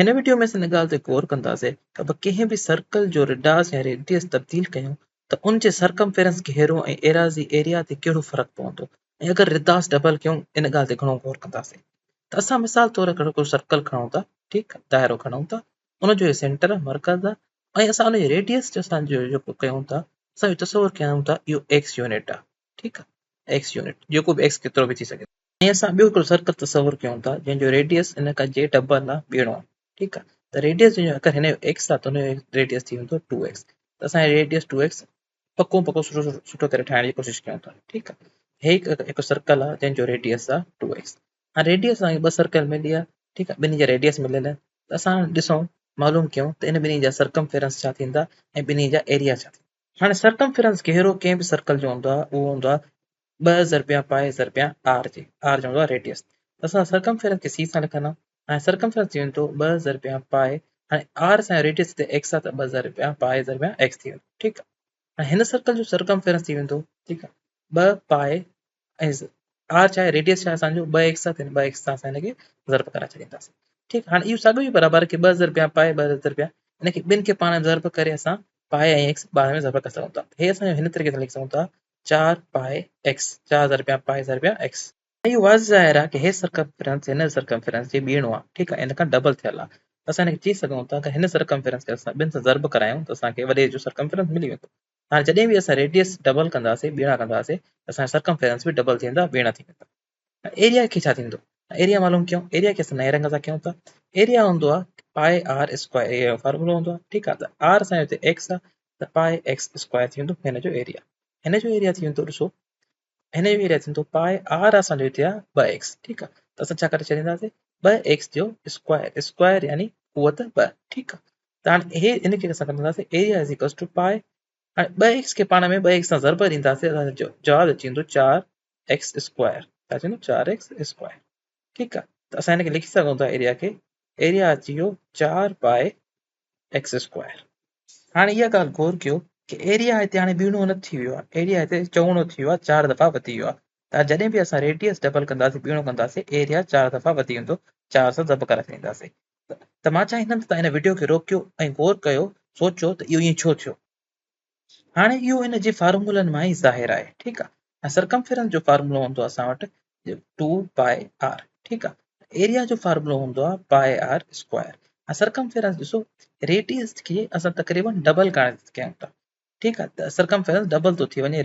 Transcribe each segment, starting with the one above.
हिन वीडियो में असां हिन ॻाल्हि ते गौर कंदासीं त कंहिं बि सर्कल जो रिडास या रेडियस तब्दील कयूं त उन जे सरकमफेरेंस घेरो ऐं एराज़ी एरिया ते कहिड़ो फ़र्क़ु पवंदो ऐं अगरि रिदास डबल कयूं इन ॻाल्हि ते घणो गौर कंदासीं। त असां मिसाल तौर हिकिड़ो सर्कल खणूं था, ठीकु आहे, दाइरो खणूं था, उनजो सेंटर मर्कज़ आहे ऐं असां उनजी रेडियस जो असांजो जेको कयूं था असां तसवुरु कयूं था इहो एक्स यूनिट आहे, ठीकु आहे, एक्स यूनिट जेको बि एक्स केतिरो बि थी सघे। ऐं असां ॿियो हिकिड़ो सर्कल तसवुरु कयूं था जंहिंजो रेडियस इन खां जे डबल आहे, ॿीणो आहे, ठीकु आहे। त रेडियस जो अगरि हिन जो एक्स आहे त हुनजो रेडियस थी वेंदो 2x। त असांजो रेडियस 2x पको पको सुठो करे ठाहिण जी कोशिशि कयूं था, ठीकु आहे। हे हिकु सर्कल आहे जंहिंजो रेडियस आहे 2x। हाणे रेडियस असांखे ॿ सर्कल मिली आहे, ठीकु आहे, ॿिन्ही जा रेडियस मिलियल आहिनि। त असां ॾिसूं मालूम कयूं त इन ॿिन्ही जा सरकमफेरेंस छा थींदा ऐं ॿिन्ही जा एरिया छा थींदा। हाणे सरकमफेरेंस घेरो कंहिं बि सर्कल जो हूंदो आहे उहो हूंदो आहे 2 ज़रबिया पाए ज़रबिया आर जे, आर जो हूंदो आहे रेडियस। त असां सरकमफेरेंस खे सी सां लिखंदा। हाणे सरकमफेरेंस थी वेंदो 2 ज़रबिया पाए, हाणे आर असांजो रेडियस ते एक्स आहे त 2 ज़रबिया पाए ज़रबिया एक्स थी वेंदो, ठीकु आहे। हाणे हिन सर्कल जो सरकमफेरेंस थी वेंदो, ठीकु आहे, 2 पाए ऐं आर छा आहे, रेडियस छा आहे असांजो 2x आहे, 2x सां असां हिनखे ज़र्ब कराए छॾींदासीं, ठीकु। हाणे इहो साॻियो ई बराबरि की 2 ज़रबिया पाए 2 ज़रबिया हिनखे ॿिनि खे पाण ज़र्ब करे असां पाए ऐं एक्स ॿार में ज़र्ब करे सघूं था। हे असांजो हिन तरीक़े सां लिखी सघूं था 4 पाए एक्स, 4 ज़रबिया पाए ज़रबिया एक्स। इहो वाज़ ज़ाहिर आहे की हे सरकमफेरेंस हिन सरकमफेरेंस जे ॿीणो आहे, ठीकु आहे, इन खां डबल थियल आहे। असां हिनखे चई सघूं था कि हिन सरकमफेरेंस खे असां ॿिनि सां ज़र्ब करायूं त असांखे वॾे जो सरकमफेरेंस मिली वेंदो। हाणे जॾहिं बि असां रेडियस डबल कंदासीं, ॿीणा कंदासीं, असांजा सरकमफेरेंस बि डबल थी वेंदा, ॿीणा थी वेंदा। एरिया खे छा थींदो, एरिया मालूम कयूं। एरिया खे असां नए रंग सां कयूं था। एरिया हूंदो आहे पाए आर स्क्वायर, इहो फॉर्मूलो हूंदो आहे, ठीकु आहे। त आर असांजो हिते एक्स आहे त पाए एक्स स्क्वायर थी वेंदो हिन जो एरिया। हिन जो एरिया थी वेंदो, ॾिसो हिन जो एरिया थींदो पाए आर असांजो हिते आहे 2x, ठीकु आहे। त असां छा करे छॾींदासीं 2x जो स्क्वायर, स्क्वायर यानी क़ुवत 2, ठीकु आहे। त हाणे हे हिनखे असां कंदासीं एरिया इज़ इक्वल्स टू पाए, हाणे 2x खे पाण में 2x सां ज़र्ब ॾींदासीं, असांजो जवाबु अची वेंदो 4x स्क्वायर, छा थींदो 4x स्क्वायर, ठीकु आहे। त असां हिनखे लिखी सघूं था एरिया खे, एरिया अची वियो 4 पाए एक्स स्क्वायर। हाणे इहा ॻाल्हि गौर कयो कि एरिया हिते हाणे ॿीणो न थी वियो आहे, एरिया हिते चौगुणो थी वियो आहे, 4 दफ़ा वधी वियो आहे। त जॾहिं बि असां रेडियस डबल कंदासीं, ॿीणो कंदासीं, एरिया 4 दफ़ा वधी वेंदो, 4 सां ज़ब कराए छॾींदासीं। त मां चाहींदुमि त हिन वीडियो खे रोकियो ऐं गौर कयो, सोचो त इहो ईअं छो थियो। हाणे इहो हिन जे फॉर्मूलनि मां ई ज़ाहिर आहे, ठीकु आहे। ऐं सरकमफेरेंस जो फॉर्मूलो हूंदो आहे असां वटि 2 पाए आर, ठीकु आहे। एरिया जो फॉर्मूलो हूंदो आहे पाए आर स्क्वायर। ऐं सरकमफेरेंस ॾिसो, रेडियस खे असां तक़रीबन डबल करण कयूं था, ठीकु आहे। त सरकमफेरेंस डबल थो थी वञे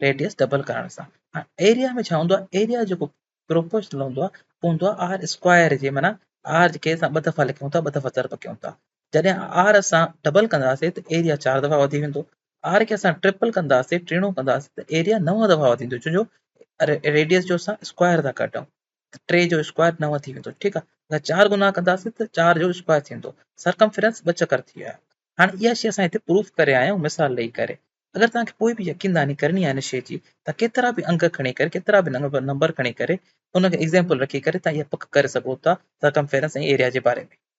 रेडियस डबल करण सां। हाणे एरिया में छा हूंदो आहे, एरिया जेको प्रोपोर्शनल हूंदो आहे उहो हूंदो आहे आर स्क्वायर जे, माना आर खे असां 2 दफ़ा लिखूं था, 2 दफ़ा ज़र्ब कयूं था। जॾहिं आर असां डबल कंदासीं त एरिया 4 दफ़ा वधी वेंदो। आर खे असां ट्रिपल कंदासीं, टीणो कंदासीं, त एरिया 9 दफ़ा वधी वेंदो, छो जो रेडियस जो असां स्क्वायर था कढूं। 3 जो स्क्वायर 9 थी वेंदो, ठीकु आहे। अगरि 4 गुना कंदासीं त 4 जो स्क्वायर थींदो, सरकमफेरेंस 2 चकर थी विया। हाणे इहा शइ असां हिते प्रूफ करे आया आहियूं मिसाल ॾेई करे। अगरि तव्हांखे कोई बि यकीनदानी करणी आहे हिन शइ जी, त केतिरा बि अंग खणी करे, केतिरा बि नंबर खणी करे, उनखे एग्ज़ाम्पल रखी करे तव्हां इहा पक करे सघो था सरकमफेरेंस ऐं एरिया जे बारे में।